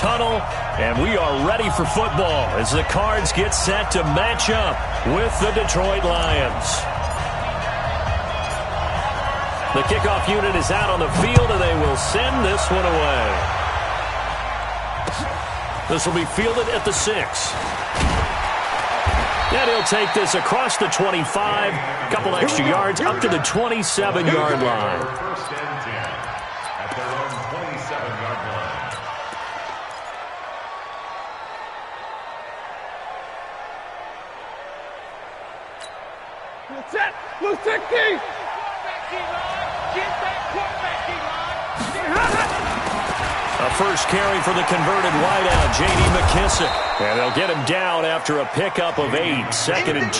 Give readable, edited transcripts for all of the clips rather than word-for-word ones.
tunnel, and we are ready for football as the Cards get set to match up with the Detroit Lions. The kickoff unit is out on the field, and they will send this one away. This will be fielded at the 6. And he'll take this across the 25, a couple extra yards up to the 27-yard line. First and 10 at their own 27-yard line. What's that? Blue 60! A first carry for the converted wideout, J.D. McKissick. And they'll get him down after a pickup of 8, 2nd and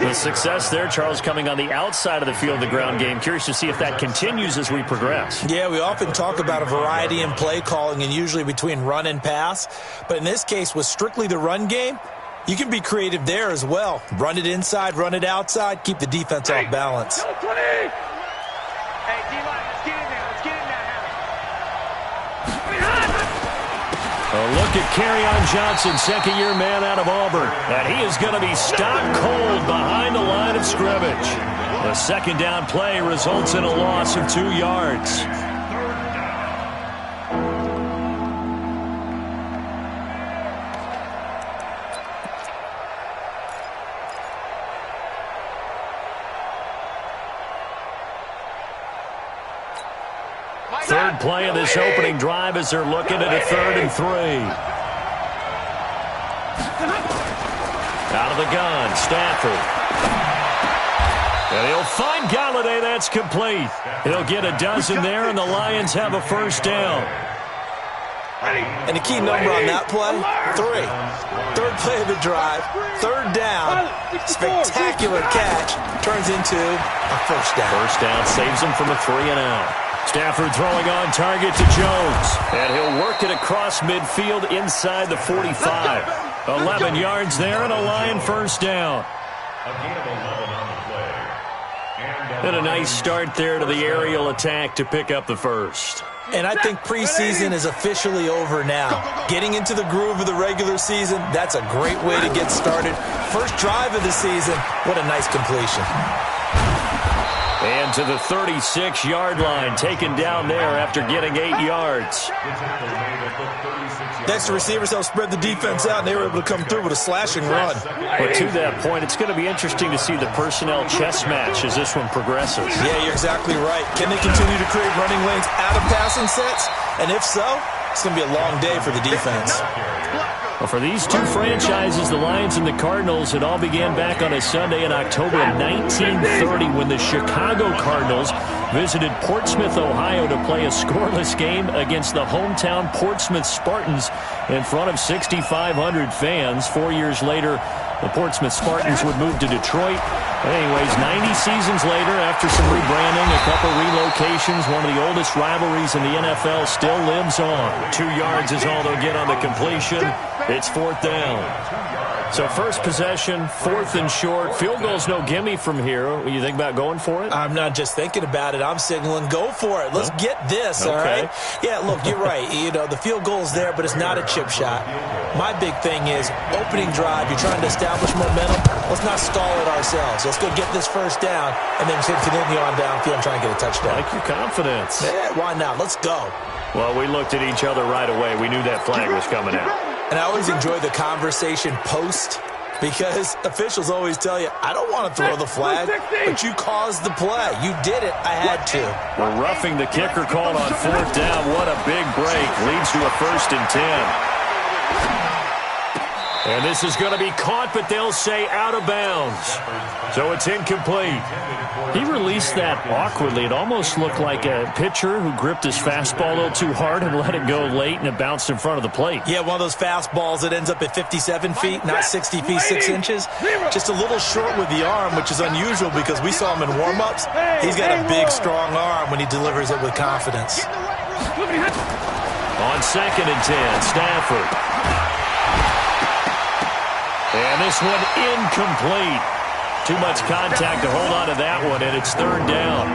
2. The success there, Charles, coming on the outside of the field, the ground game. Curious to see if that continues as we progress. Yeah, we often talk about a variety in play calling and usually between run and pass. But in this case, with strictly the run game, you can be creative there as well. Run it inside, run it outside, keep the defense off balance. Hey, D-line, let's get in there. Let's get in there. A look at Kerryon Johnson, second-year man out of Auburn. And he is going to be stopped cold behind the line of scrimmage. The second down play results in a loss of 2 yards. Third play of this opening drive as they're looking at a 3rd and 3. Out of the gun, Stafford. And he'll find Galladay. That's complete. He'll get a dozen there, and the Lions have a first down. And the key number on that play, 3. Third play of the drive, 3rd down, spectacular catch, turns into a first down. First down saves him from a 3-and-out. Stafford throwing on target to Jones. And he'll work it across midfield inside the 45. 11 yards there and a Lion first down. A gain of 11 on the play. And a nice start there to the aerial attack to pick up the first. And I think preseason is officially over now. Getting into the groove of the regular season, that's a great way to get started. First drive of the season, what a nice completion. And to the 36-yard line, taken down there after getting 8 yards. Next, the receivers help spread the defense out, and they were able to come through with a slashing run. But to that point, it's going to be interesting to see the personnel chess match as this one progresses. Yeah, you're exactly right. Can they continue to create running lanes out of passing sets? And if so, it's going to be a long day for the defense. Well, for these two franchises, the Lions and the Cardinals, it all began back on a Sunday in October of 1930 when the Chicago Cardinals visited Portsmouth, Ohio to play a scoreless game against the hometown Portsmouth Spartans in front of 6,500 fans. 4 years later, the Portsmouth Spartans would move to Detroit. Anyways, 90 seasons later, after some rebranding, a couple relocations, one of the oldest rivalries in the NFL still lives on. 2 yards is all they'll get on the completion. It's 4th down. So first possession, 4th and short. Field goal's no gimme from here. What do you think about going for it? I'm not just thinking about it. I'm signaling go for it. Let's get this, all right? Yeah, look, you're right. You know, the field goal's there, but it's not a chip shot. My big thing is opening drive. You're trying to establish momentum. Let's not stall it ourselves. Let's go get this first down and then continue on downfield and try and get a touchdown. I like your confidence. Yeah, why not? Let's go. Well, we looked at each other right away. We knew that flag was coming out. And I always enjoy the conversation post because officials always tell you, I don't want to throw the flag, but you caused the play. You did it. I had to. We're roughing the kicker called on 4th down. What a big break. Leads to a 1st and 10. And this is going to be caught, but they'll say out of bounds. So it's incomplete. He released that awkwardly. It almost looked like a pitcher who gripped his fastball a little too hard and let it go late, and it bounced in front of the plate. Yeah, one of those fastballs that ends up at 57 feet, not 60 feet, 6 inches. Just a little short with the arm, which is unusual because we saw him in warm-ups. He's got a big, strong arm when he delivers it with confidence. On 2nd and 10, Stafford. And this one incomplete. Too much contact to hold on to that one, and it's 3rd down.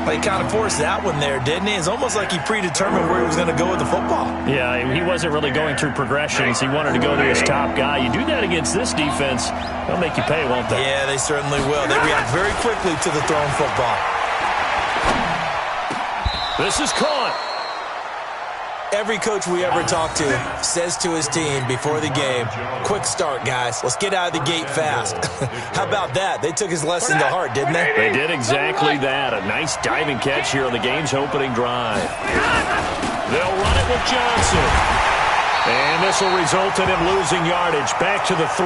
Well, he kind of forced that one there, didn't he? It's almost like he predetermined where he was going to go with the football. Yeah, he wasn't really going through progressions. He wanted to go to his top guy. You do that against this defense, they'll make you pay, won't they? Yeah, they certainly will. They react very quickly to the thrown football. This is caught. Every coach we ever talk to says to his team before the game, quick start, guys. Let's get out of the gate fast. How about that? They took his lesson to heart, didn't they? They did exactly that. A nice diving catch here on the game's opening drive. They'll run it with Johnson. And this will result in him losing yardage. Back to the 3.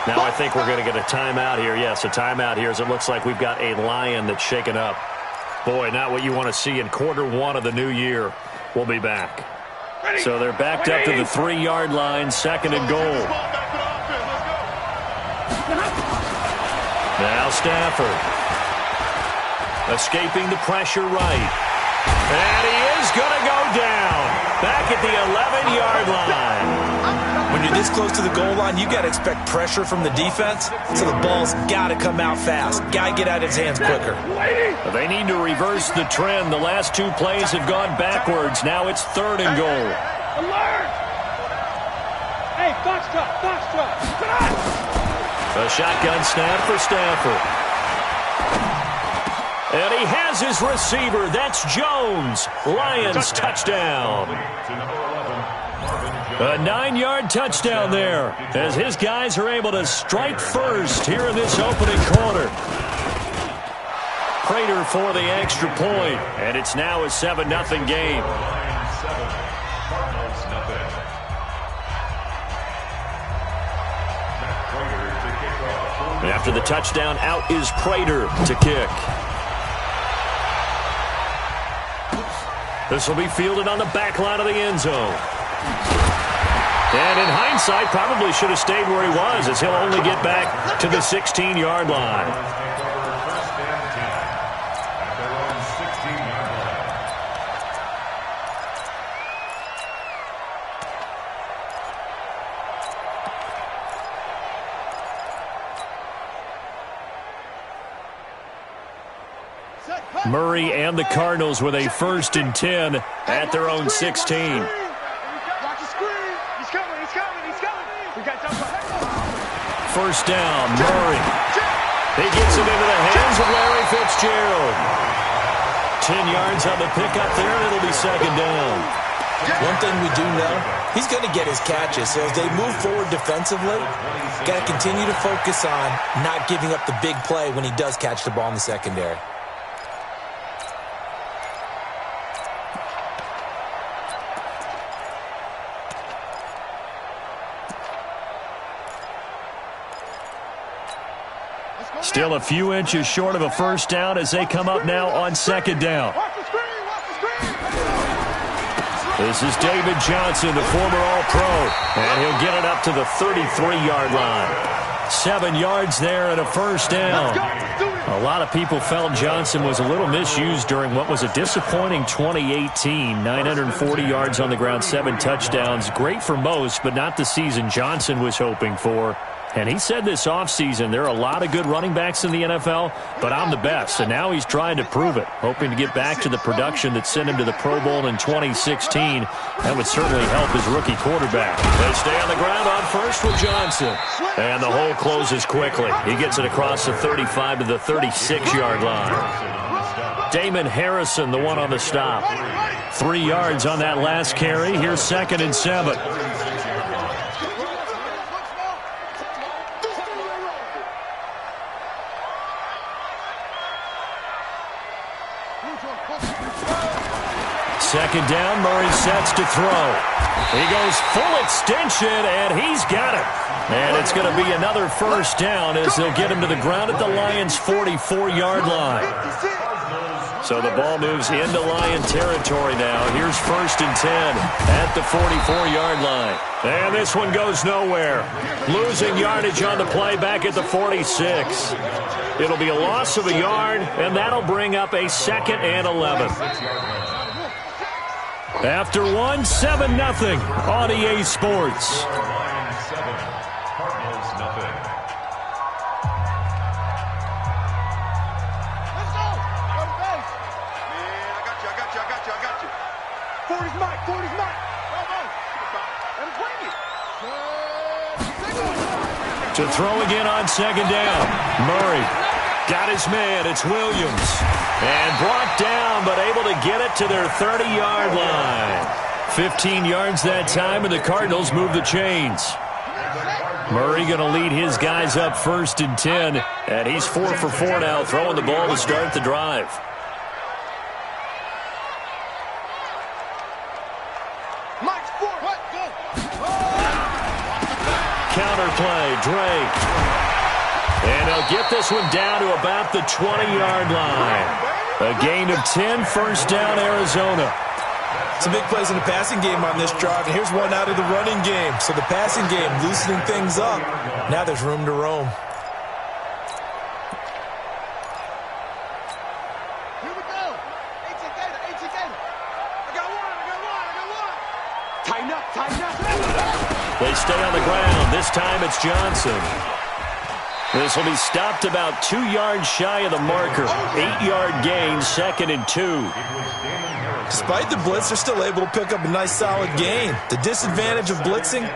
Now I think we're going to get a timeout here. Yes, a timeout here as it looks like we've got a Lion that's shaken up. Boy, not what you want to see in quarter 1 of the new year. We'll be back. So they're backed up to the 3-yard line, 2nd and goal. Now Stafford. Escaping the pressure right. And he is going to go down. Back at the 11-yard line. When you're this close to the goal line, you got to expect pressure from the defense, so the ball's got to come out fast. Got to get out of his hands quicker. They need to reverse the trend. The last 2 plays have gone backwards. Now it's 3rd and goal. Alert! Hey, Foxtrot! Come on! A shotgun snap for Stafford. And he has his receiver. That's Jones. Lions touchdown. A 9-yard touchdown there as his guys are able to strike first here in this opening quarter. Prater for the extra point, and it's now a 7-0 game. After the touchdown, out is Prater to kick. This will be fielded on the back line of the end zone. And in hindsight, probably should have stayed where he was, as he'll only get back to the 16-yard line. Murray and the Cardinals with a 1st and 10 at their own 16. First down, Murray. He gets it into the hands of Larry Fitzgerald. 10 yards on the pickup there, and it'll be 2nd down. One thing we do know, he's going to get his catches. So as they move forward defensively, got to continue to focus on not giving up the big play when he does catch the ball in the secondary. Still a few inches short of a first down as they come up now on 2nd down. This is David Johnson, the former All-Pro, and he'll get it up to the 33-yard line. 7 yards there and a first down. A lot of people felt Johnson was a little misused during what was a disappointing 2018. 940 yards on the ground, 7 touchdowns. Great for most, but not the season Johnson was hoping for. And he said this offseason, there are a lot of good running backs in the NFL, but I'm the best. And now he's trying to prove it, hoping to get back to the production that sent him to the Pro Bowl in 2016. That would certainly help his rookie quarterback. They stay on the ground on first with Johnson. And the hole closes quickly. He gets it across the 35 to the 36-yard line. Damon Harrison, the one on the stop. 3 yards on that last carry. Here's 2nd and 7. Second down, Murray sets to throw. He goes full extension, and he's got it. And it's going to be another first down as they'll get him to the ground at the Lions' 44-yard line. So the ball moves into Lion territory now. Here's 1st and 10 at the 44-yard line. And this one goes nowhere. Losing yardage on the play back at the 46. It'll be a loss of a yard, and that'll bring up a 2nd and 11. After 1, 7-0 on EA Sports. 40's mine. 40's mine. To throw again on second down. Murray got his man. It's Williams. And brought down, but able to get it to their 30-yard line. 15 yards that time, and the Cardinals move the chains. Murray going to lead his guys up 1st and 10, and he's 4 for 4 now, throwing the ball to start the drive. Counter play, Drake. And they'll get this one down to about the 20-yard line. A gain of 10, first down, Arizona. Some big plays in the passing game on this drive, and here's one out of the running game. So the passing game loosening things up. Now there's room to roam. Here we go. 18 Gator, 18 Gator. I got one. Tighten up, tighten up. They stay on the ground. This time it's Johnson. This will be stopped about 2 yards shy of the marker. 8-yard gain, 2nd and 2. Despite the blitz, they're still able to pick up a nice solid gain. The disadvantage of blitzing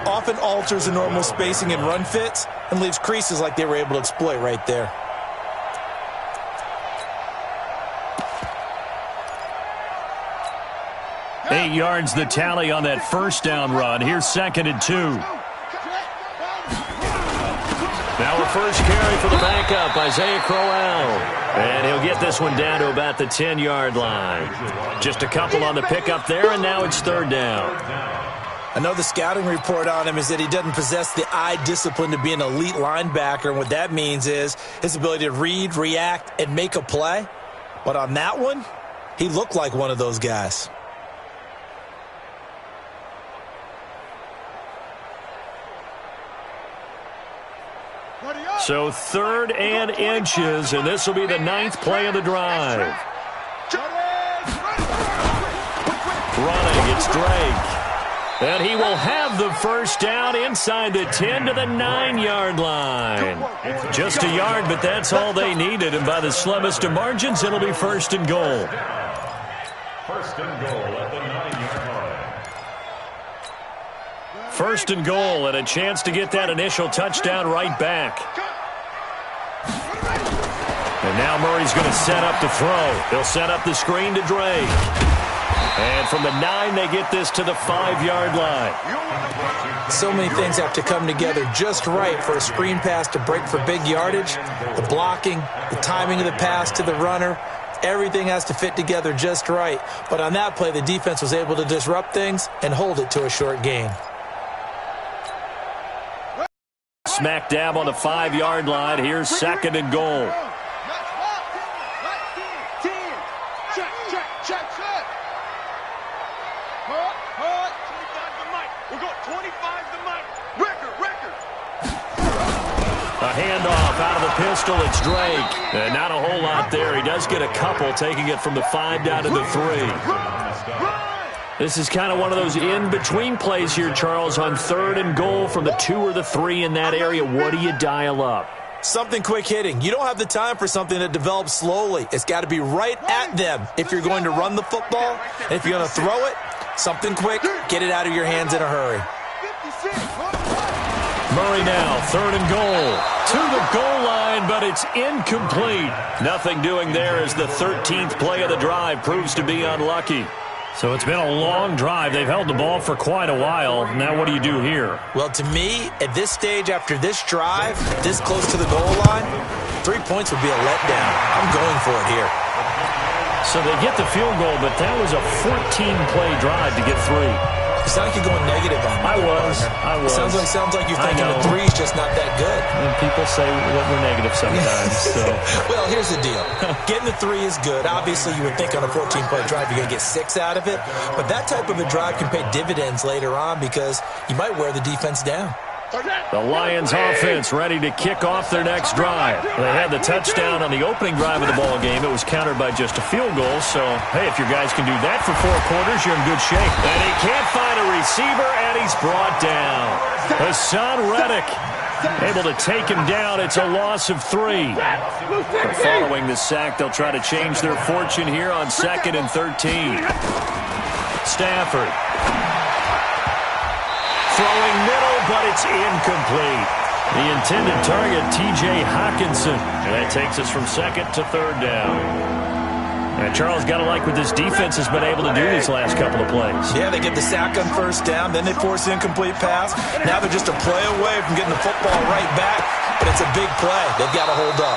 often alters the normal spacing and run fits and leaves creases like they were able to exploit right there. Eight yards the tally on that first down run. Here's 2nd and 2. Now a first carry for the backup, Isaiah Crowell. And he'll get this one down to about the 10-yard line. Just a couple on the pickup there, and now it's 3rd down. I know the scouting report on him is that he doesn't possess the eye discipline to be an elite linebacker, and what that means is his ability to read, react, and make a play. But on that one, he looked like one of those guys. So 3rd and inches, and this will be the 9th play of the drive. Running, it's Drake. And he will have the first down inside the 10 to the 9-yard line. Just a yard, but that's all they needed. And by the slimmest of margins, it'll be 1st and goal. 1st and goal at the 9-yard line. 1st and goal, and a chance to get that initial touchdown right back. And now Murray's going to set up the throw. He'll set up the screen to Drake. And from the 9, they get this to the 5-yard line. So many things have to come together just right for a screen pass to break for big yardage. The blocking, the timing of the pass to the runner, everything has to fit together just right. But on that play, the defense was able to disrupt things and hold it to a short gain. Smack dab on the 5-yard line. Here's 2nd and goal. A handoff out of the pistol. It's Drake. And not a whole lot there. He does get a couple, taking it from the 5 down to the 3. This is kind of one of those in-between plays here, Charles, on 3rd and goal from the 2 or the 3 in that area. What do you dial up? Something quick hitting. You don't have the time for something that develops slowly. It's got to be right at them if you're going to run the football. And if you're going to throw it, something quick, get it out of your hands in a hurry. Murray now, 3rd and goal. To the goal line, but it's incomplete. Nothing doing there as the 13th play of the drive proves to be unlucky. So it's been a long drive. They've held the ball for quite a while. Now what do you do here? Well, to me, at this stage after this drive, this close to the goal line, 3 points would be a letdown. I'm going for it here. So they get the field goal, but that was a 14-play drive to get 3. You sound like you're going negative on me. I was. Sounds like you're thinking the 3 is just not that good. And people say that we're negative sometimes. So. Well, here's the deal. Getting the 3 is good. Obviously, you would think on a 14-play drive you're going to get 6 out of it. But that type of a drive can pay dividends later on because you might wear the defense down. The Lions offense ready to kick off their next drive. They had the touchdown on the opening drive of the ball game. It was countered by just a field goal. So, hey, if your guys can do that for 4 quarters, you're in good shape. And he can't find a receiver, and he's brought down. Hassan Reddick able to take him down. It's a loss of 3. But following the sack, they'll try to change their fortune here on 2nd and 13. Stafford. Throwing middle, but it's incomplete. The intended target, T.J. Hawkinson. And that takes us from second to third down. And Charles, got to like what this defense has been able to do these last couple of plays. Yeah, they get the sack on first down, then they force the incomplete pass. Now they're just a play away from getting the football right back, but it's a big play. They've got to hold up.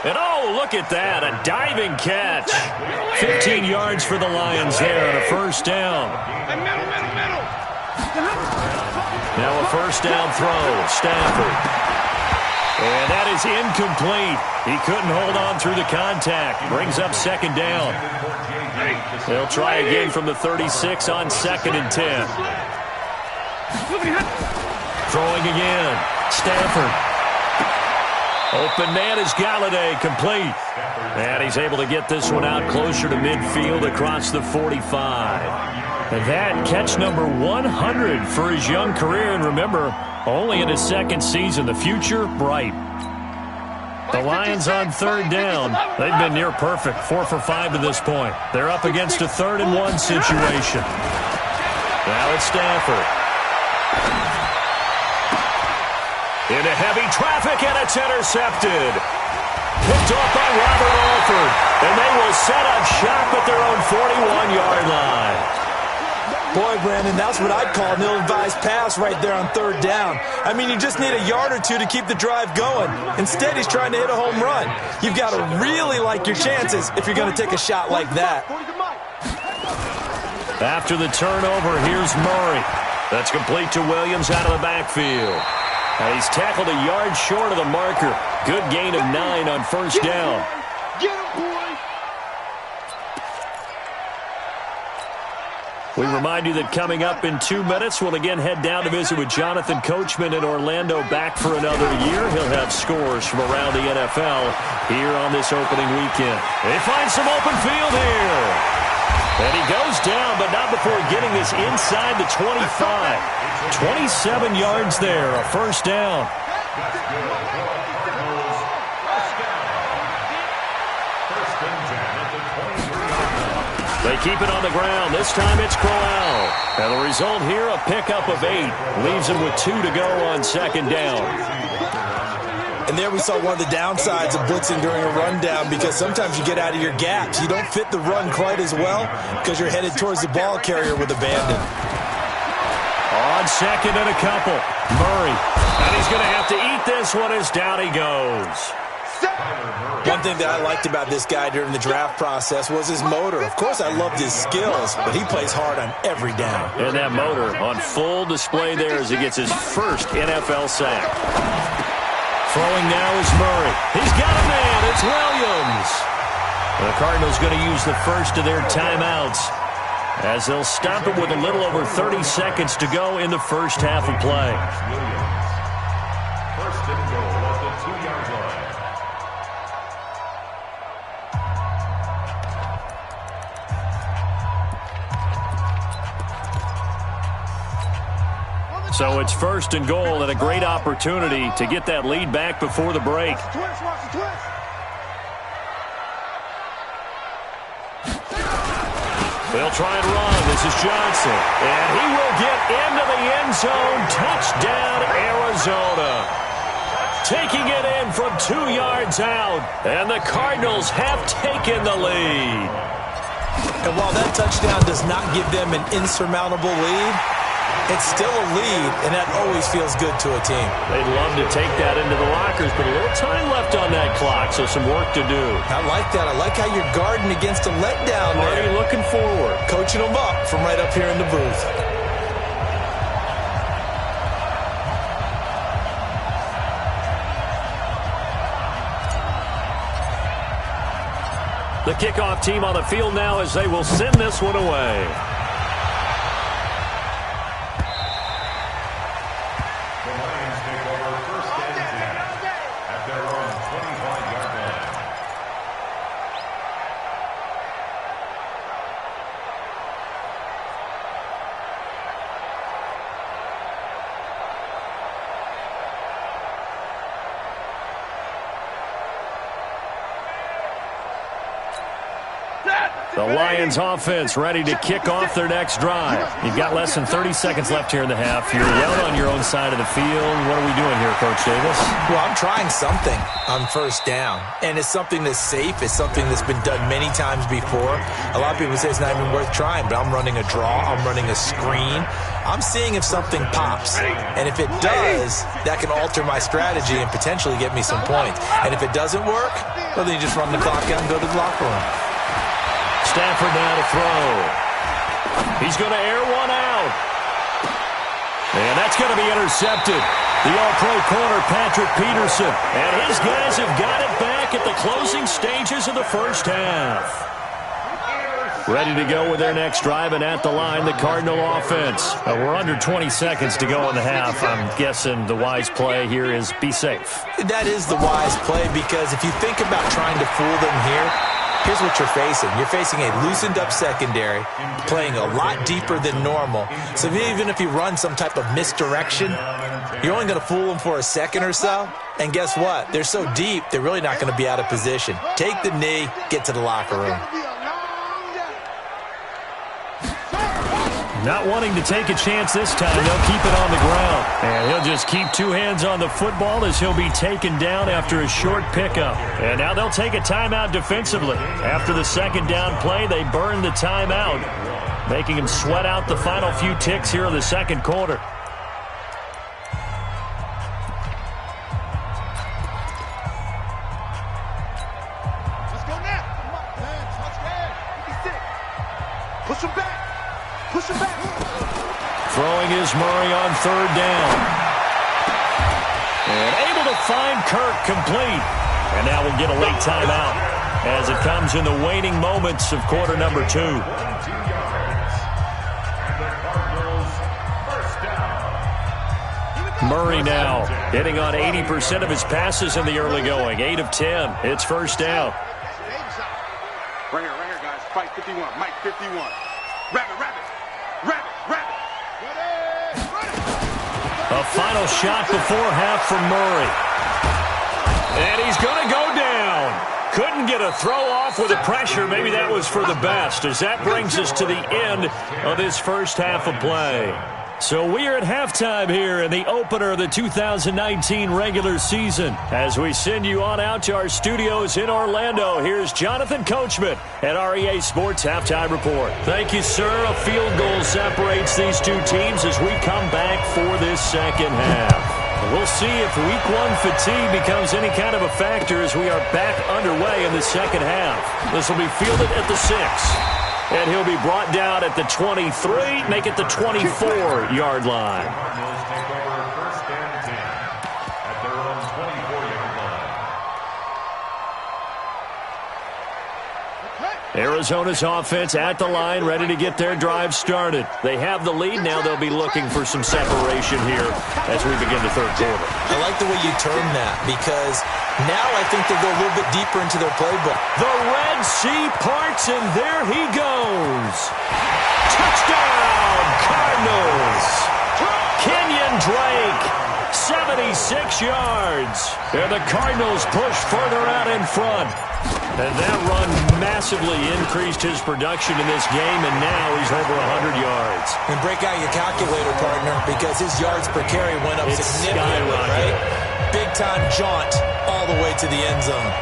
And oh, look at that, a diving catch. 15 yards for the Lions there on a first down. Now a first down throw, Stafford. And that is incomplete. He couldn't hold on through the contact. Brings up second down. They'll try again from the 36 on 2nd and 10. Throwing again. Stafford. Open man is Galladay, complete. And he's able to get this one out closer to midfield across the 45. And that catch number 100 for his young career. And remember, only in his second season. The future, bright. The Lions on third down. They've been near perfect. 4 for 5 to this point. They're up against a 3rd and 1 situation. Now it's Stafford. Into heavy traffic, and it's intercepted. Picked off by Robert Alford. And they will set up shop at their own 41-yard line. Boy, Brandon, that's what I'd call an ill-advised pass right there on third down. I mean, you just need a yard or two to keep the drive going. Instead, he's trying to hit a home run. You've got to really like your chances if you're going to take a shot like that. After the turnover, here's Murray. That's complete to Williams out of the backfield. And he's tackled a yard short of the marker. Good gain of 9 on first down. Get him, boy. We remind you that coming up in 2 minutes, we'll again head down to visit with Jonathan Coachman in Orlando, back for another year. He'll have scores from around the NFL here on this opening weekend. They find some open field here. And he goes down, but not before getting this inside the 25. 27 yards there, a first down. They keep it on the ground. This time it's Crowell. And the result here, a pickup of 8. Leaves him with 2 to go on second down. And there we saw one of the downsides of blitzing during a rundown, because sometimes you get out of your gaps. You don't fit the run quite as well because you're headed towards the ball carrier with abandon. On second and a couple, Murray. And he's going to have to eat this one as down he goes. One thing that I liked about this guy during the draft process was his motor. Of course, I loved his skills, but he plays hard on every down. And that motor on full display there as he gets his first NFL sack. Throwing now is Murray. He's got a man. It's Williams. The Cardinals going to use the first of their timeouts as they'll stop it with a little over 30 seconds to go in the first half of play. First and goal at the 2-yard line. So it's first and goal, and a great opportunity to get that lead back before the break. They'll try and run. This is Johnson. And he will get into the end zone. Touchdown, Arizona. Taking it in from 2 yards out. And the Cardinals have taken the lead. And while that touchdown does not give them an insurmountable lead, it's still a lead, and that always feels good to a team. They'd love to take that into the lockers, but a little time left on that clock, so some work to do. I like that. I like how you're guarding against a letdown there. Already looking forward. Coaching them up from right up here in the booth. The kickoff team on the field now as they will send this one away. The Lions offense ready to kick off their next drive. You've got less than 30 seconds left here in the half. You're well on your own side of the field. What are we doing here, Coach Davis? Well, I'm trying something on first down, and it's something that's safe. It's something that's been done many times before. A lot of people say it's not even worth trying, but I'm running a draw. I'm running a screen. I'm seeing if something pops, and if it does, that can alter my strategy and potentially get me some points. And if it doesn't work, well, then you just run the clock out and go to the locker room. Stafford now to throw. He's going to air one out. And that's going to be intercepted. The All-Pro corner, Patrick Peterson. And his guys have got it back at the closing stages of the first half. Ready to go with their next drive, and at the line, the Cardinal offense. We're under 20 seconds to go in the half. I'm guessing the wise play here is be safe. That is the wise play, because if you think about trying to fool them here, here's what you're facing. You're facing a loosened-up secondary, playing a lot deeper than normal. So even if you run some type of misdirection, you're only going to fool them for a second or so. And guess what? They're so deep, they're really not going to be out of position. Take the knee, get to the locker room. Not wanting to take a chance this time, they'll keep it on the ground. And he'll just keep two hands on the football as he'll be taken down after a short pickup. And now they'll take a timeout defensively. After the second down play, they burn the timeout, making him sweat out the final few ticks here in the second quarter. Let's go now. Touchdown. 56. Push him back. Push him back. Throwing is Murray on third down. And able to find Kirk complete. And now we'll get a late timeout as it comes in the waning moments of quarter number 2. Murray now hitting on 80% of his passes in the early going. 8 of 10. It's first down. Right here, guys. Fight 51. Mike 51. Rabbit. A final shot before half from Murray. And he's going to go down. Couldn't get a throw off with the pressure. Maybe that was for the best, as that brings us to the end of this first half of play. So we are at halftime here in the opener of the 2019 regular season. As we send you on out to our studios in Orlando, here's Jonathan Coachman at REA Sports Halftime Report. Thank you, sir. A field goal separates these two teams as we come back for this second half. We'll see if week 1 fatigue becomes any kind of a factor as we are back underway in the second half. This will be fielded at the 6. And he'll be brought down at the 23, make it the 24-yard line. Cardinals take over first and 10 at their own 24-yard line. Arizona's offense at the line, ready to get their drive started. They have the lead. Now they'll be looking for some separation here as we begin the third quarter. I like the way you term that, because now I think they'll go a little bit deeper into their playbook. The Red Sea parts, and there he goes. Touchdown, Cardinals. Kenyon Drake, 76 yards. And the Cardinals push further out in front. And that run massively increased his production in this game, and now he's over 100 yards. And break out your calculator, partner, because his yards per carry went up significantly, right? Big-time jaunt all the way to the end zone.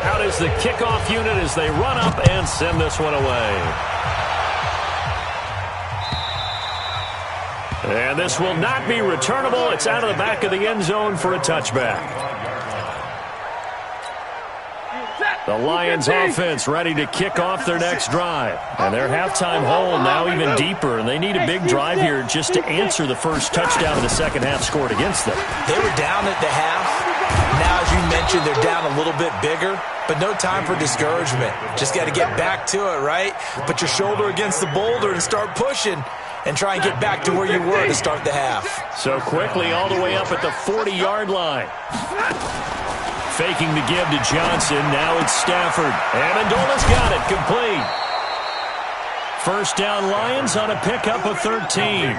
Out is the kickoff unit as they run up and send this one away. And this will not be returnable. It's out of the back of the end zone for a touchback. The Lions offense ready to kick off their next drive. And their halftime hole now even deeper. And they need a big drive here just to answer the first touchdown of the second half scored against them. They were down at the half. Now, as you mentioned, they're down a little bit bigger. But no time for discouragement. Just got to get back to it, right? Put your shoulder against the boulder and start pushing. And try and get back to where you were to start the half. So quickly all the way up at the 40-yard line. Faking the give to Johnson. Now it's Stafford. Amendola's got it. Complete. First down Lions on a pickup of 13.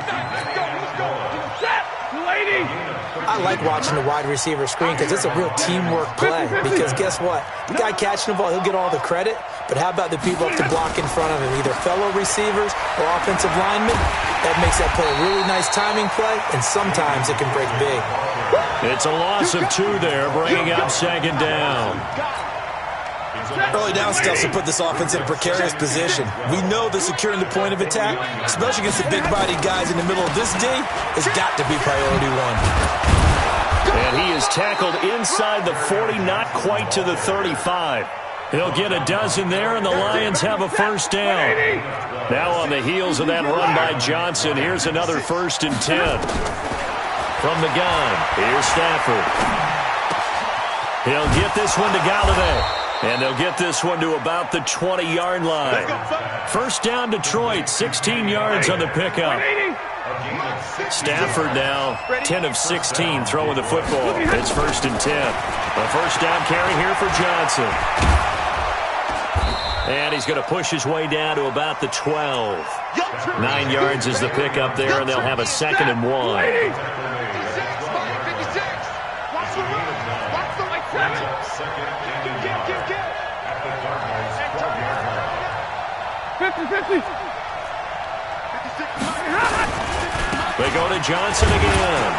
I like watching the wide receiver screen because it's a real teamwork play. Because guess what? The guy catching the ball, he'll get all the credit. But how about the people up to block in front of him, either fellow receivers or offensive linemen? That makes that play a really nice timing play, and sometimes it can break big. It's a loss of 2 there, bringing up second down. Early down stuff to put this offense in a precarious position. We know that securing the point of attack, especially against the big-bodied guys in the middle of this D, has got to be priority 1. And he is tackled inside the 40, not quite to the 35. He'll get a dozen there, and the Lions have a first down. Now on the heels of that run by Johnson, here's another 1st and 10. From the gun, here's Stafford. He'll get this one to Galladay. And they'll get this one to about the 20-yard line. First down, Detroit, 16 yards on the pickup. Stafford now 10 of 16 throwing the football. It's 1st and 10. A first down carry here for Johnson. And he's going to push his way down to about the 12. 9 yards is the pickup there, and they'll have a 2nd and 1. They go to Johnson again.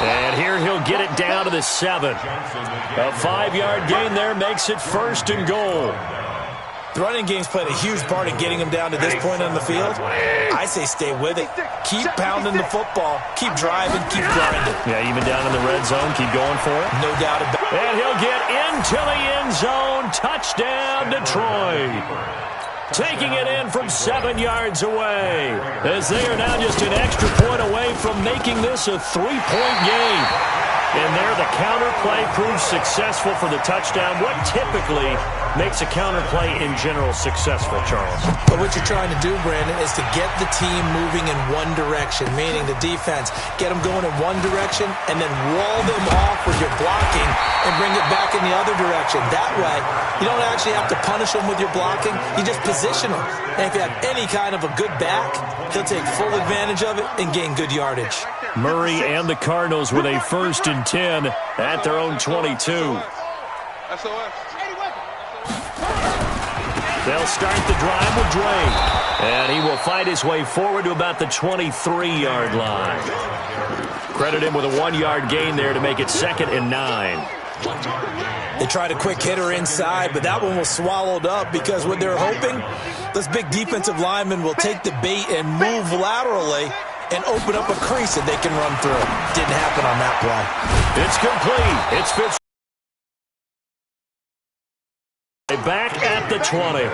And here he'll get it down to the 7. A 5-yard gain there makes it 1st and goal. The running game's played a huge part in getting him down to this point on the field. I say stay with it. Keep pounding the football. Keep driving. Keep grinding. Yeah, even down in the red zone, keep going for it. No doubt about it. And he'll get into the end zone. Touchdown, Detroit. Taking it in from 7 yards away, as they are now just an extra point away from making this a 3-point game. And there the counter play proves successful for the touchdown. What typically makes a counter play in general successful, Charles? But what you're trying to do, Brandon, is to get the team moving in one direction, meaning the defense, get them going in one direction and then wall them off with your blocking and bring it back in the other direction. That way, you don't actually have to punish them with your blocking. You just position them. And if you have any kind of a good back, he'll take full advantage of it and gain good yardage. Murray and the Cardinals with a 1st and 10 at their own 22. They'll start the drive with Drake. And he will fight his way forward to about the 23-yard line. Credit him with a 1-yard gain there to make it 2nd and 9. They tried a quick hitter inside, but that one was swallowed up because what they're hoping, this big defensive lineman will take the bait and move laterally and open up a crease that they can run through. Didn't happen on that play. It's complete. It's Fitzgerald. Back at the 20.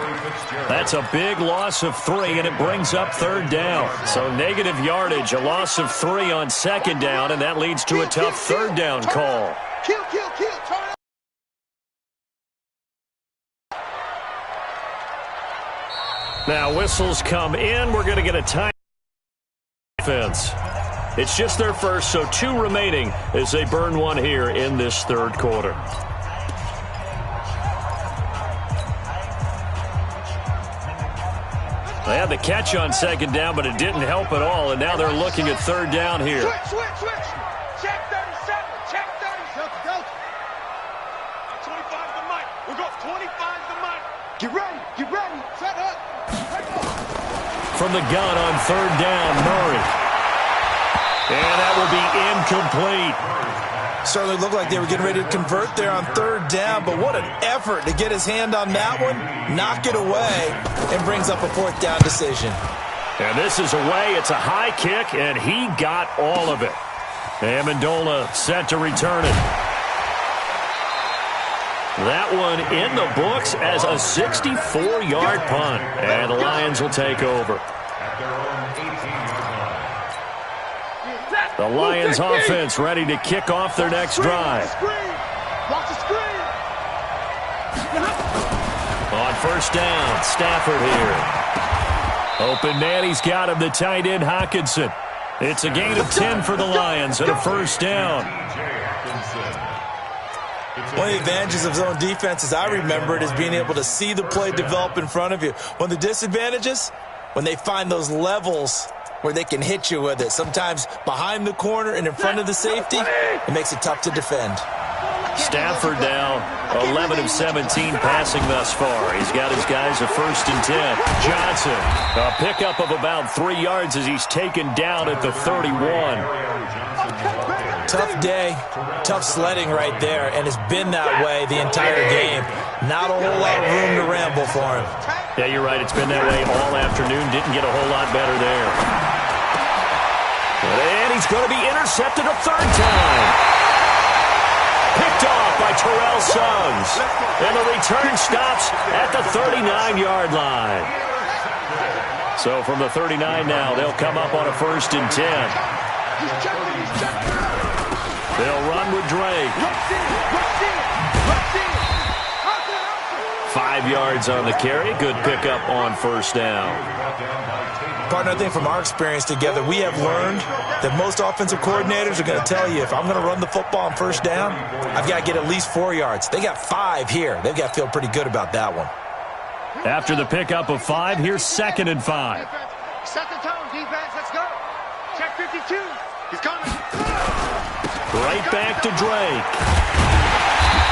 That's a big loss of 3, and it brings up 3rd down. So negative yardage, a loss of 3 on 2nd down, and that leads to a tough 3rd down call. Kill. Now whistles come in. We're going to get a time defense. It's just their first, so 2 remaining as they burn one here in this 3rd quarter. They had the catch on 2nd down, but it didn't help at all, and now they're looking at 3rd down here. Switch. Check 37. Check 37. Go. 25 the mic. We'll go 25 the mic. Get ready. Set up. From the gun on 3rd down, Murray. And that will be incomplete. Certainly looked like they were getting ready to convert there on 3rd down, but what an effort to get his hand on that one, knock it away, and brings up a 4th down decision. And this is away. It's a high kick, and he got all of it. Amendola set to return it. That one in the books as a 64-yard punt. And the Lions will take over. The Lions offense ready to kick off their next drive. On 1st down, Stafford here. Open man, he's got him, the tight end Hockenson. It's a gain of 10 for the Lions and a 1st down. One of the advantages of zone defense, as I remember it, is being able to see the play develop in front of you. One of the disadvantages, when they find those levels where they can hit you with it. Sometimes behind the corner and in front of the safety, it makes it tough to defend. Stafford now 11 of 17 passing thus far. He's got his guys a 1st and 10. Johnson, a pickup of about 3 yards as he's taken down at the 31. Tough day, tough sledding right there, and it's been that way the entire game. Not a whole lot of room to ramble for him. Yeah, you're right. It's been that way all afternoon. Didn't get a whole lot better there. And he's going to be intercepted a 3rd time. Picked off by Terrell Suggs. And the return stops at the 39-yard line. So from the 39 now, they'll come up on a 1st and 10. They'll run with Drake. 5 yards on the carry. Good pickup on 1st down. Partner, I think from our experience together, we have learned that most offensive coordinators are going to tell you, if I'm going to run the football on 1st down, I've got to get at least 4 yards. They got 5 here. They've got to feel pretty good about that one. After the pickup of 5, here's 2nd and 5. Set the tone, defense. Let's go. Check 52. He's coming. Right back to Drake.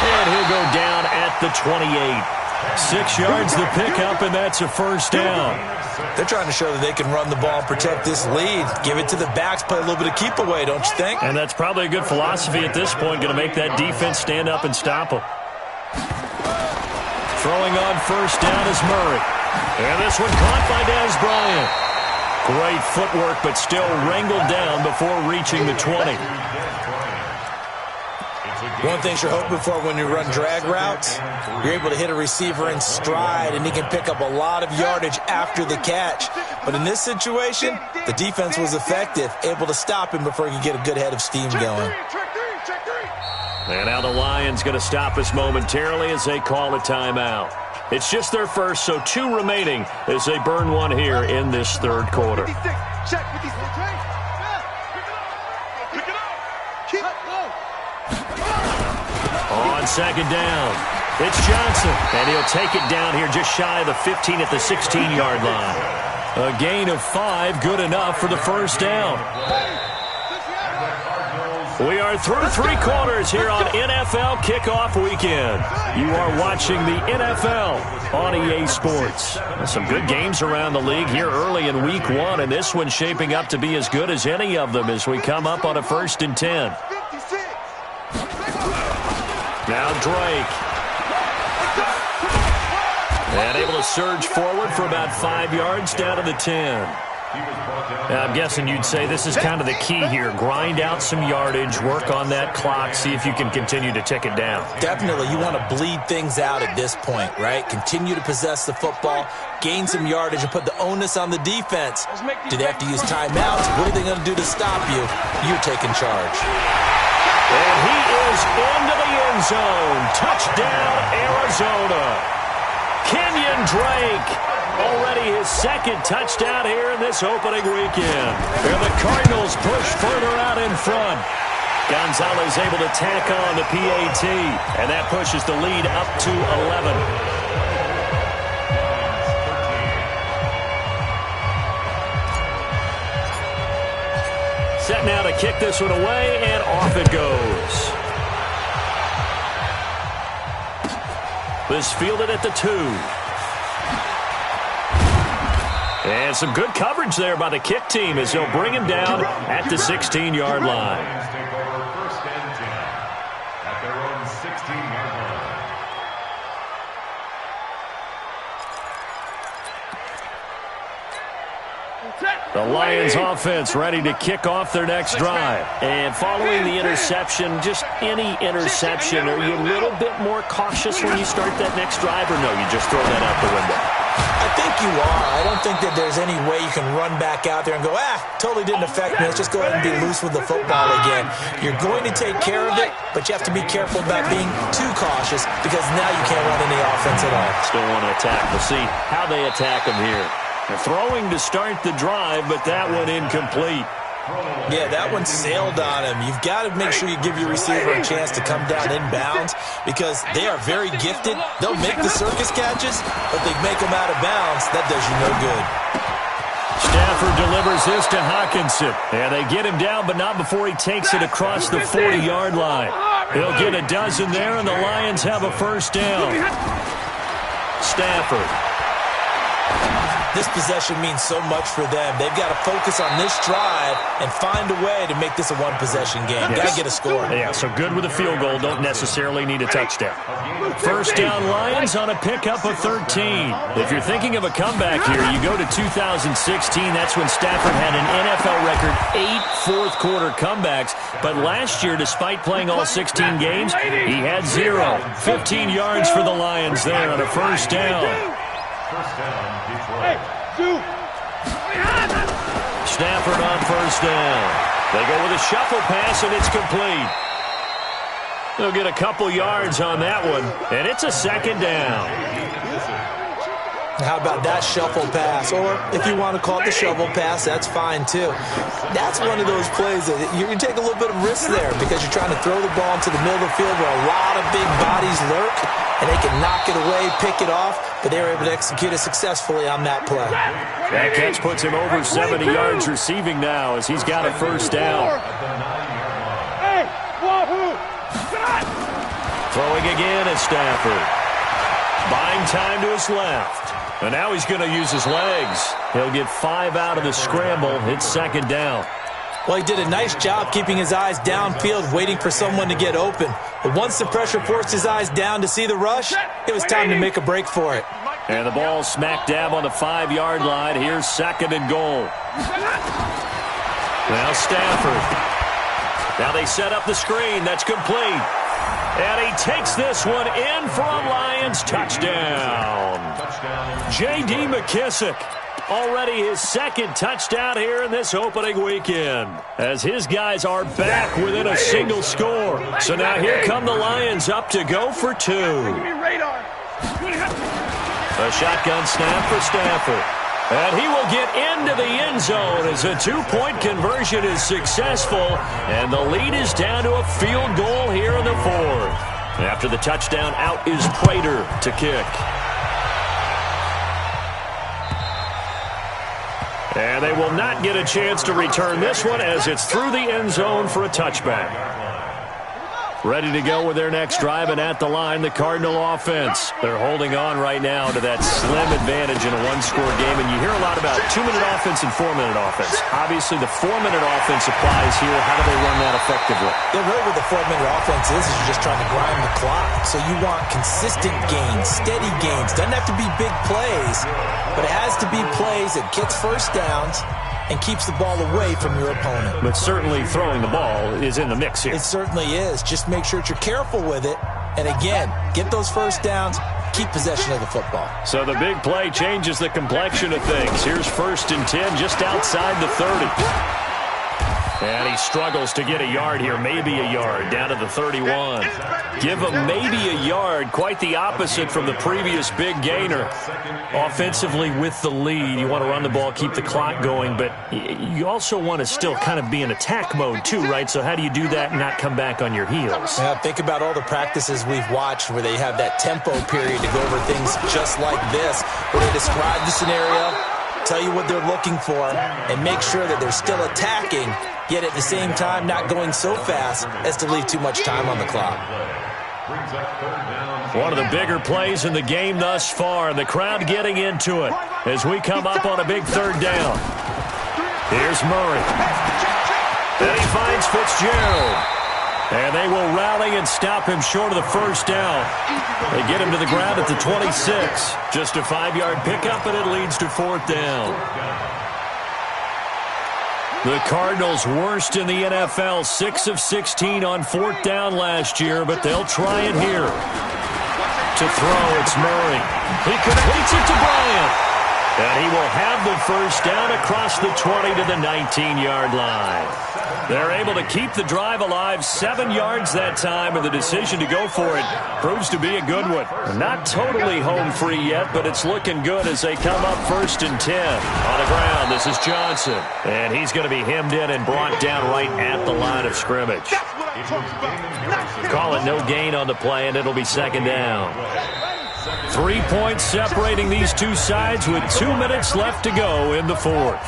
And he'll go down at the 28. 6 yards the pickup, and that's a 1st down. They're trying to show that they can run the ball and protect this lead. Give it to the backs, play a little bit of keep away, don't you think? And that's probably a good philosophy at this point, going to make that defense stand up and stop them. Throwing on 1st down is Murray. And this one caught by Dez Bryant. Great footwork, but still wrangled down before reaching the 20. One thing you're hoping for when you run drag routes, you're able to hit a receiver in stride, and he can pick up a lot of yardage after the catch. But in this situation, the defense was effective, able to stop him before he could get a good head of steam going. And now the Lions going to stop us momentarily as they call a timeout. It's just their first, so 2 remaining as they burn one here in this 3rd quarter. On 2nd down, it's Johnson, and he'll take it down here just shy of the 15 at the 16-yard line. A gain of 5, good enough for the 1st down. We are through 3 quarters here on NFL Kickoff Weekend. You are watching the NFL on EA Sports. Some good games around the league here early in Week 1, and this one's shaping up to be as good as any of them as we come up on a 1st and 10. Now Drake. And able to surge forward for about 5 yards down to the 10. I'm guessing you'd say this is kind of the key here. Grind out some yardage, work on that clock, see if you can continue to tick it down. Definitely. You want to bleed things out at this point, right? Continue to possess the football, gain some yardage, and put the onus on the defense. Do they have to use timeouts? What are they going to do to stop you? You're taking charge. And he is into the end zone. Touchdown, Arizona. Kenyon Drake, already his 2nd touchdown here in this opening weekend. And the Cardinals push further out in front. Gonzalez able to tack on the PAT, and that pushes the lead up to 11. Set now to kick this one away, and off it goes. This fielded at the 2. And some good coverage there by the kick team as they'll bring him down at the 16-yard line. Lions take over 1st and 10 at their own 16-yard line. The Lions offense ready to kick off their next drive. And following the interception, just any interception, are you a little bit more cautious when you start that next drive, or no, you just throw that out the window? I think you are. I don't think that there's any way you can run back out there and go, totally didn't affect me. Let's just go ahead and be loose with the football again. You're going to take care of it, but you have to be careful about being too cautious because now you can't run any offense at all. Still want to attack. We'll see how they attack them here. They're throwing to start the drive, but that one incomplete. Yeah, that one sailed on him. You've got to make sure you give your receiver a chance to come down inbounds because they are very gifted. They'll make the circus catches, but they make them out of bounds. That does you no good. Stafford delivers this to Hawkinson. And they get him down, but not before he takes it across the 40-yard line. He'll get a dozen there, and the Lions have a first down. Stafford. This possession means so much for them. They've got to focus on this drive and find a way to make this a one-possession game. Yes. Got to get a score. Yeah, so good with a field goal. Don't necessarily need a touchdown. First down, Lions on a pickup of 13. If you're thinking of a comeback here, you go to 2016. That's when Stafford had an NFL record 8 fourth-quarter comebacks. But last year, despite playing all 16 games, he had 0. 15 yards for the Lions there on a first down. First down, Detroit. Stafford on first down. They go with a shuffle pass, and it's complete. They'll get a couple yards on that one, and it's a second down. How about that shuffle pass? Or if you want to call it the shovel pass, that's fine too. That's one of those plays that you can take a little bit of risk there because you're trying to throw the ball into the middle of the field where a lot of big bodies lurk, and they can knock it away, pick it off, but they were able to execute it successfully on that play. That catch puts him over 70 yards receiving now as he's got a first down. Throwing again at Stafford. Buying time to his left. And now he's going to use his legs. He'll get 5 out of the scramble. It's second down. Well, he did a nice job keeping his eyes downfield, waiting for someone to get open. But once the pressure forced his eyes down to see the rush, it was time to make a break for it. And the ball smack dab on the 5-yard line. Here's second and goal. Now Stafford. Now they set up the screen. That's complete. And he takes this one in for a Lions touchdown. J.D. McKissick. Already his second touchdown here in this opening weekend, as his guys are back within a single score. So now here come the Lions up to go for 2. A shotgun snap for Stafford. And he will get into the end zone as a 2-point conversion is successful. And the lead is down to a field goal here in the 4th. After the touchdown, out is Prater to kick. And they will not get a chance to return this one as it's through the end zone for a touchback. Ready to go with their next drive, and at the line, the Cardinal offense. They're holding on right now to that slim advantage in a one-score game, and you hear a lot about 2-minute offense and 4-minute offense. Obviously, the 4-minute offense applies here. How do they run that effectively? Yeah, really what the 4-minute offense is you're just trying to grind the clock. So you want consistent gains, steady gains. Doesn't have to be big plays, but it has to be plays that gets first downs and keeps the ball away from your opponent. But certainly throwing the ball is in the mix here. It certainly is. Just make sure that you're careful with it. And again, get those first downs, keep possession of the football. So the big play changes the complexion of things. Here's 1st and 10 just outside the 30. And he struggles to get a yard here, maybe a yard, down to the 31. Give him maybe a yard, quite the opposite from the previous big gainer. Offensively with the lead, you want to run the ball, keep the clock going, but you also want to still kind of be in attack mode too, right? So how do you do that and not come back on your heels? Yeah, think about all the practices we've watched where they have that tempo period to go over things just like this, where they describe the scenario, tell you what they're looking for, and make sure that they're still attacking, yet at the same time not going so fast as to leave too much time on the clock. One of the bigger plays in the game thus far, and the crowd getting into it as we come up on a big 3rd down. Here's Murray. Then he finds Fitzgerald. And they will rally and stop him short of the first down. They get him to the ground at the 26. Just a 5-yard pickup, and it leads to 4th down. The Cardinals worst in the NFL, 6 of 16 on 4th down last year, but they'll try it here. To throw, it's Murray. He completes it to Bryant. And he will have the first down across the 20 to the 19-yard line. They're able to keep the drive alive, 7 yards that time, and the decision to go for it proves to be a good one. Not totally home free yet, but it's looking good as they come up 1st and 10. On the ground, this is Johnson. And he's going to be hemmed in and brought down right at the line of scrimmage. Call it no gain on the play, and it'll be 2nd down. 3 points separating these two sides with 2 minutes left to go in the fourth.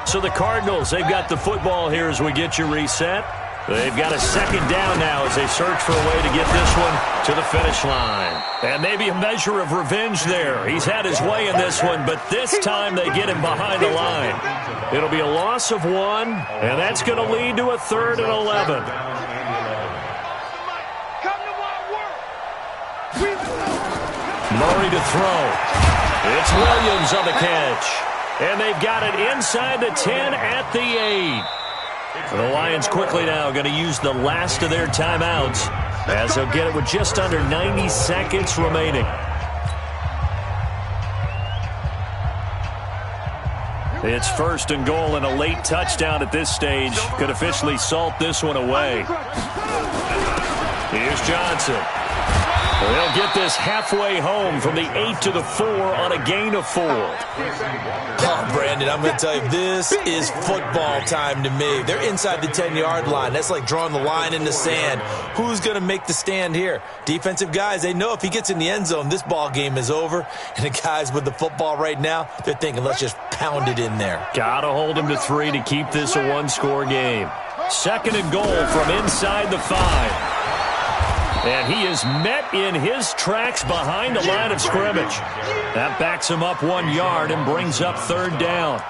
So the Cardinals, they've got the football here as we get you reset. They've got a second down now as they search for a way to get this one to the finish line. And maybe a measure of revenge there. He's had his way in this one, but this time they get him behind the line. It'll be a loss of 1, and that's going to lead to a 3rd and 11. Murray to throw. It's Williams on the catch. And they've got it inside the 10 at the 8. The Lions quickly now going to use the last of their timeouts as they'll get it with just under 90 seconds remaining. It's 1st and goal, and a late touchdown at this stage could officially salt this one away. Here's Johnson. They'll get this halfway home from the 8 to the 4 on a gain of 4. Oh, Brandon, I'm going to tell you, this is football time to me. They're inside the 10-yard line. That's like drawing the line in the sand. Who's going to make the stand here? Defensive guys, they know if he gets in the end zone, this ball game is over. And the guys with the football right now, they're thinking, let's just pound it in there. Got to hold him to 3 to keep this a one-score game. 2nd and goal from inside the 5. And he is met in his tracks behind the line of scrimmage. That backs him up 1 yard and brings up 3rd down.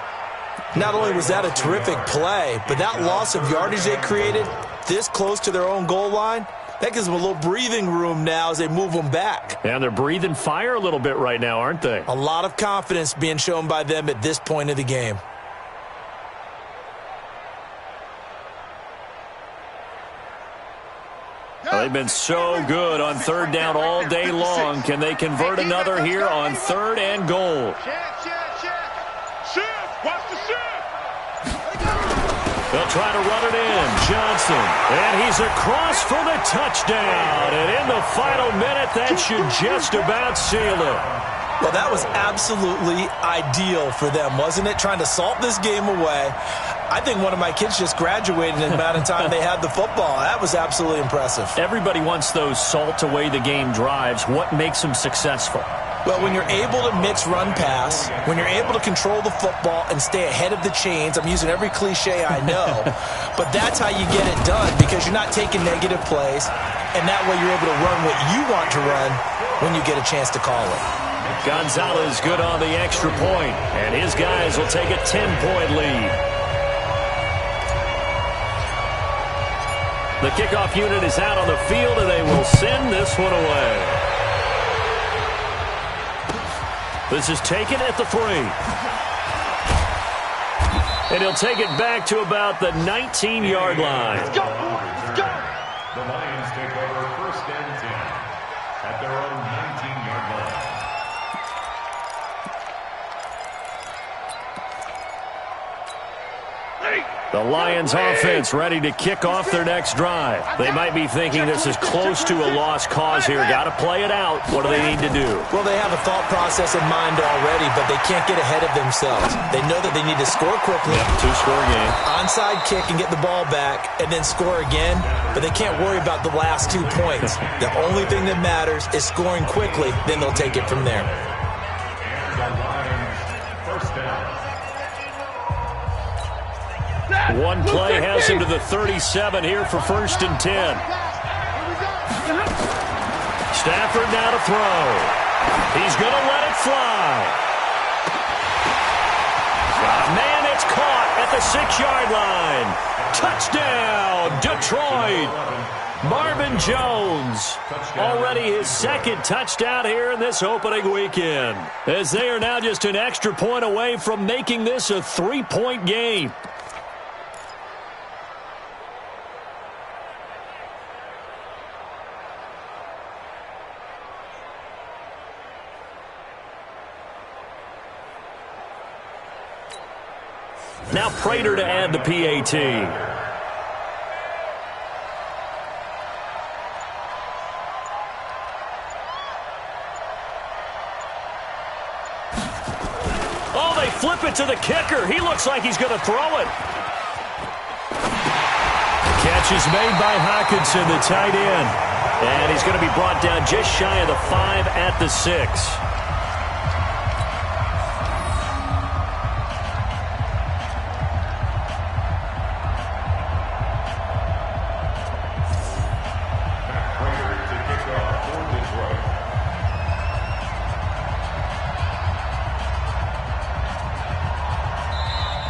Not only was that a terrific play, but that loss of yardage they created this close to their own goal line, that gives them a little breathing room now as they move them back. And they're breathing fire a little bit right now, aren't they? A lot of confidence being shown by them at this point of the game. Well, they've been so good on 3rd down all day long. Can they convert another here on 3rd and goal? They'll try to run it in. Johnson. And he's across for the touchdown. And in the final minute, that should just about seal it. Well, that was absolutely ideal for them, wasn't it? Trying to salt this game away. I think one of my kids just graduated in the amount of time they had the football. That was absolutely impressive. Everybody wants those salt-away-the-game drives. What makes them successful? Well, when you're able to mix run-pass, when you're able to control the football and stay ahead of the chains, I'm using every cliche I know, but that's how you get it done because you're not taking negative plays, and that way you're able to run what you want to run when you get a chance to call it. Gonzalez good on the extra point, and his guys will take a 10-point lead. The kickoff unit is out on the field, and they will send this one away. This is taken at the 3. And he'll take it back to about the 19-yard line. Let's go. Let's go. The Lions take over 1st and 10 at their own 19-yard line. The Lions offense ready to kick off their next drive. They might be thinking this is close to a lost cause here. Got to play it out. What do they need to do? Well, they have a thought process in mind already, but they can't get ahead of themselves. They know that they need to score quickly. Yep, 2-score game. Onside kick and get the ball back and then score again, but they can't worry about the last 2 points. The only thing that matters is scoring quickly, then they'll take it from there. And the Lions, 1st down. One play has him to the 37 here for 1st and 10. Stafford now to throw. He's going to let it fly. Got a man that's caught at the 6-yard line. Touchdown, Detroit. Marvin Jones, already his 2nd touchdown here in this opening weekend, as they are now just an extra point away from making this a 3-point game. Now Prater to add the PAT. Oh, they flip it to the kicker. He looks like he's going to throw it. Catch is made by Hawkinson, the tight end. And he's going to be brought down just shy of the 5 at the 6.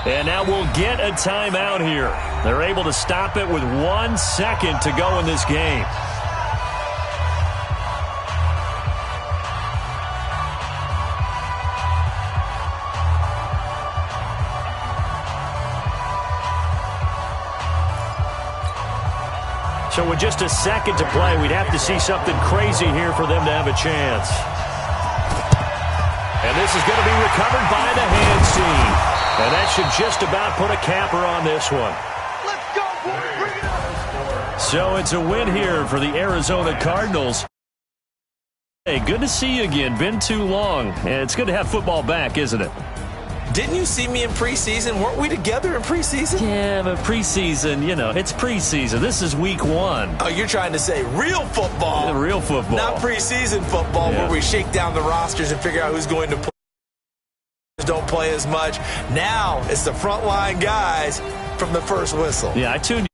And now we'll get a timeout here. They're able to stop it with 1 second to go in this game. So with just a second to play, we'd have to see something crazy here for them to have a chance. And this is going to be recovered by the hands team. And that should just about put a capper on this one. Let's go, boy. Bring it up. So it's a win here for the Arizona Cardinals. Hey, good to see you again. Been too long. And it's good to have football back, isn't it? Didn't you see me in preseason? Weren't we together in preseason? Yeah, but preseason, you know, it's preseason. This is week 1. Oh, you're trying to say real football. Yeah, real football. Not preseason football where we shake down the rosters and figure out who's going to play. Don't play as much. Now it's the frontline guys from the first whistle. Yeah, I tuned